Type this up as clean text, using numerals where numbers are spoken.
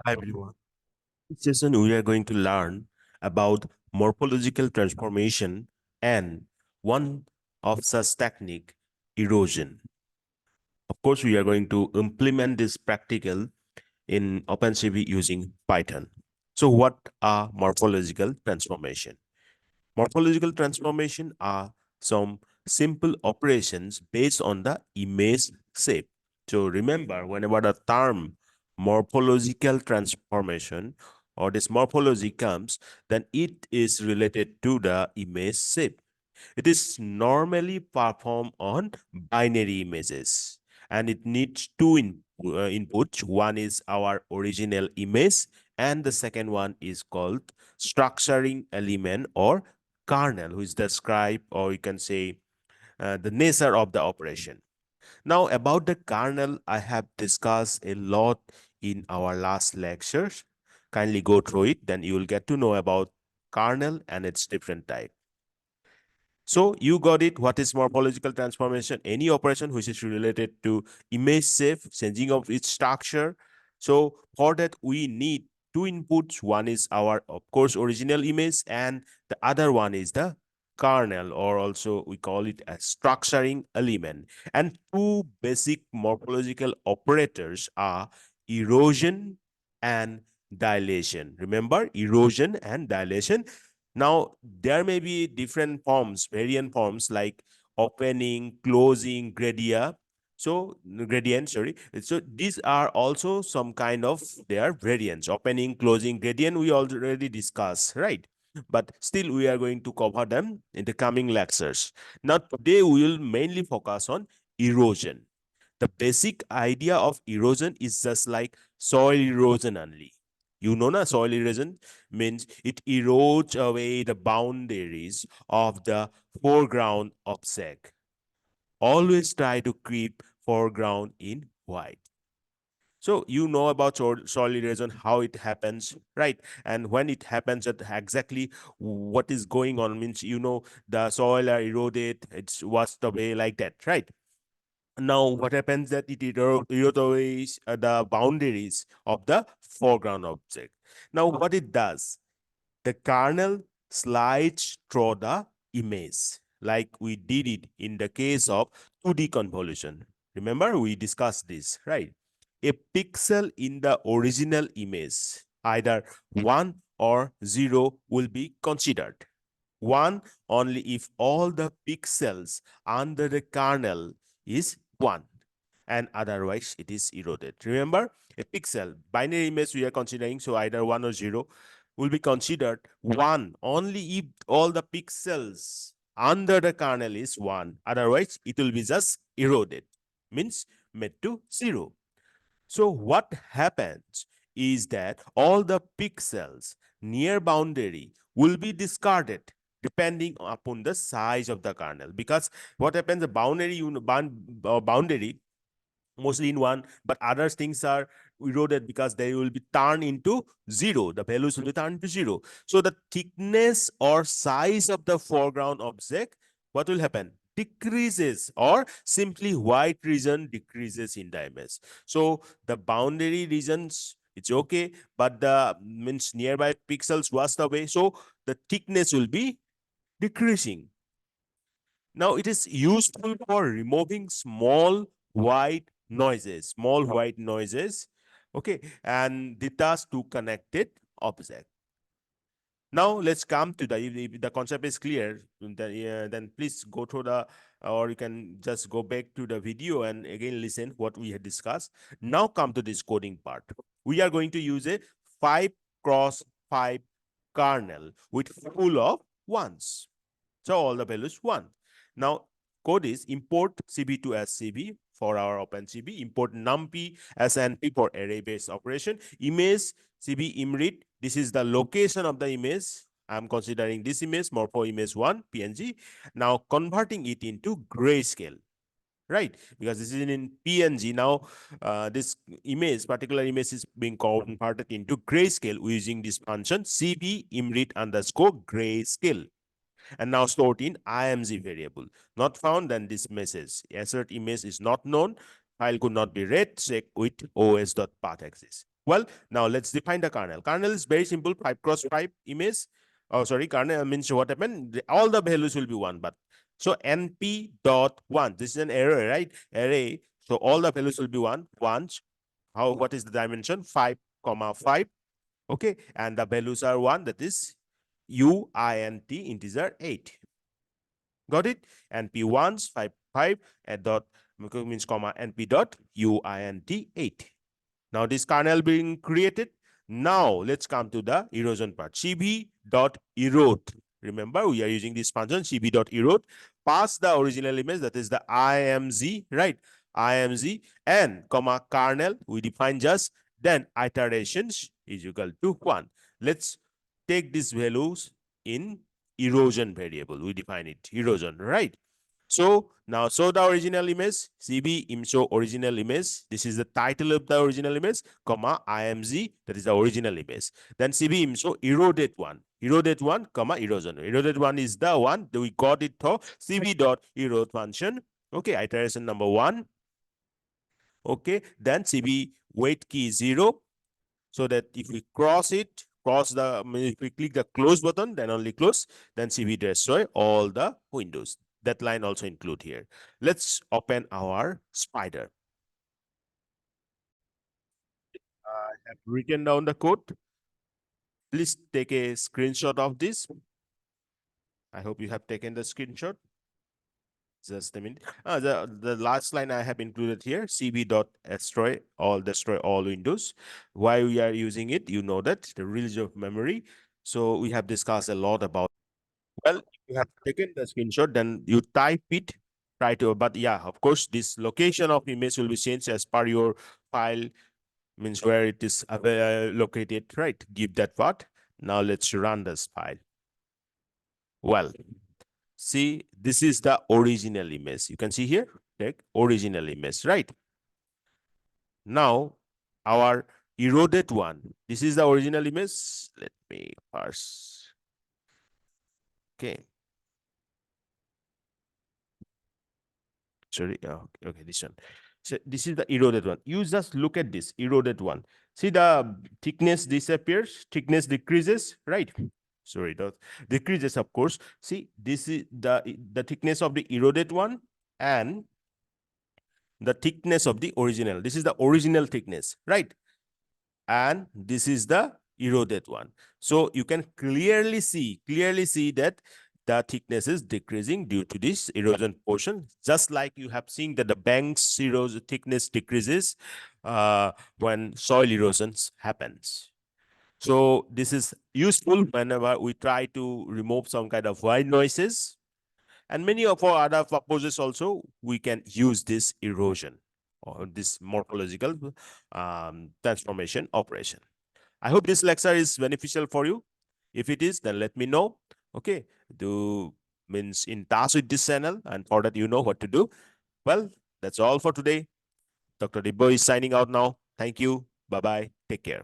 Hi everyone. In this session, we are going to learn about morphological transformation and one of such technique, erosion. Of course, we are going to implement this practical in OpenCV using Python. So what are morphological transformation? Morphological transformation are some simple operations based on the image shape. So remember, whenever the term morphological transformation or this morphology comes, then it is related to the image shape. It is normally performed on binary images and it needs inputs. One is our original image and the second one is called structuring element or kernel, which describe or you can say the nature of the operation. Now about the kernel, I have discussed a lot in our last lectures. Kindly go through it, then you will get to know about kernel and its different type. So you got it. What is morphological transformation? Any operation which is related to image shape, changing of its structure. So for that, we need two inputs. One is our, of course, original image, and the other one is the kernel, or also we call it a structuring element. And two basic morphological operators are erosion and dilation. Remember, erosion and dilation. Now, there may be different forms, variant forms like opening, closing, gradient, sorry. So these are also some kind of their variants. Opening, closing, gradient, we already discussed, right? But still, we are going to cover them in the coming lectures. Now, today we will mainly focus on erosion. The basic idea of erosion is just like soil erosion only. You know, na, soil erosion means it erodes away the boundaries of the foreground object. Always try to keep foreground in white. So you know about soil erosion, how it happens, right? And when it happens, at exactly what is going on means the soil are eroded, it's washed away like that, right? Now what happens that it erodes the boundaries of the foreground object. Now what it does, the kernel slides through the image like we did it in the case of 2D convolution. Remember, we discussed this, right? A pixel in the original image, either 1 or 0, will be considered. 1 only if all the pixels under the kernel is 1 and otherwise it is eroded. Remember, a pixel, binary image we are considering, so either 1 or 0 will be considered 1 only if all the pixels under the kernel is 1. Otherwise, it will be just eroded, means made to 0. So what happens is that all the pixels near boundary will be discarded depending upon the size of the kernel, because what happens, the boundary mostly in 1, but other things are eroded because they will be turned into 0. The values will be turned into 0. So the thickness or size of the foreground object, what will happen? Decreases, or simply white region decreases in the image. So the boundary regions, it's okay, but the means nearby pixels washed away. So the thickness will be decreasing. Now it is useful for removing small white noises, okay, and data to connected object. Now let's come to if the concept is clear, then please go through or you can just go back to the video and again listen what we had discussed. Now come to this coding part. We are going to use a 5 cross 5 kernel with full of ones. So all the values 1. Now code is import CB to SCB for our OpenCV, import numpy as NP for array-based operation, image CB imread. This is the location of the image. I'm considering this image, morpho image 1, PNG. Now converting it into grayscale, right? Because this is in PNG. Now, this particular image is being converted into grayscale using this function CB imread underscore grayscale, and now stored in img variable. Not found, then this message, assert image is not known, file could not be read, check with os.path access. Well, now let's define the kernel. Kernel is very simple, 5 cross 5 image. Oh, sorry, kernel means what happened? All the values will be 1, but so np dot 1. This is an array, right? Array. So all the values will be 1. Once. How? What is the dimension? 5, comma 5. Okay, and the values are 1. That is uint integer 8. Got it? np ones 5 5 and dot means comma np dot uint 8. Now this kernel being created. Now let's come to the erosion part. cb.erode. Remember, we are using this function cb.erode. Pass the original image, that is the img, right? img and comma kernel. We define just then iterations is equal to 1. Let's take these values in erosion variable. We define it erosion, right? So now show the original image, cb imshow original image. This is the title of the original image, comma img, that is the original image. Then cb imshow eroded one, comma erosion. Eroded one is the one that we got it for cb dot erode function. Okay, iteration number 1. Okay, then cb wait key 0, so that if we cross the if we click the close button, then only close, then cb destroy all the windows. That line also include here. Let's open our Spyder. I have written down the code. Please take a screenshot of this. I hope you have taken the screenshot. Just a minute. The last line I have included here, cb.destroy all windows. Why we are using it, you know that, the release of memory. So we have discussed a lot about. Well, if you have taken the screenshot, then you type it, try to, but yeah, of course, this location of image will be changed as per your file, means where it is located, right? Give that part. Now let's run this file. Well, see, this is the original image. You can see here, take original image, right? Now, our eroded one. This is the original image. Let me first. Okay. Sorry. Okay, this one. So this is the eroded one. You just look at this eroded one. See, the thickness disappears, thickness decreases, right? Sorry, that decreases, of course. See, this is the thickness of the eroded one and the thickness of the original. This is the original thickness, right? And this is the eroded one. So you can clearly see that the thickness is decreasing due to this erosion portion, just like you have seen that the bank's erosion thickness decreases when soil erosions happens. So this is useful whenever we try to remove some kind of white noises. And many of our other purposes also, we can use this erosion or this morphological transformation operation. I hope this lecture is beneficial for you. If it is, then let me know. Okay, do means in touch with this channel, and for that you know what to do. Well, that's all for today. Dr. Dibbo is signing out now. Thank you. Bye-bye. Take care.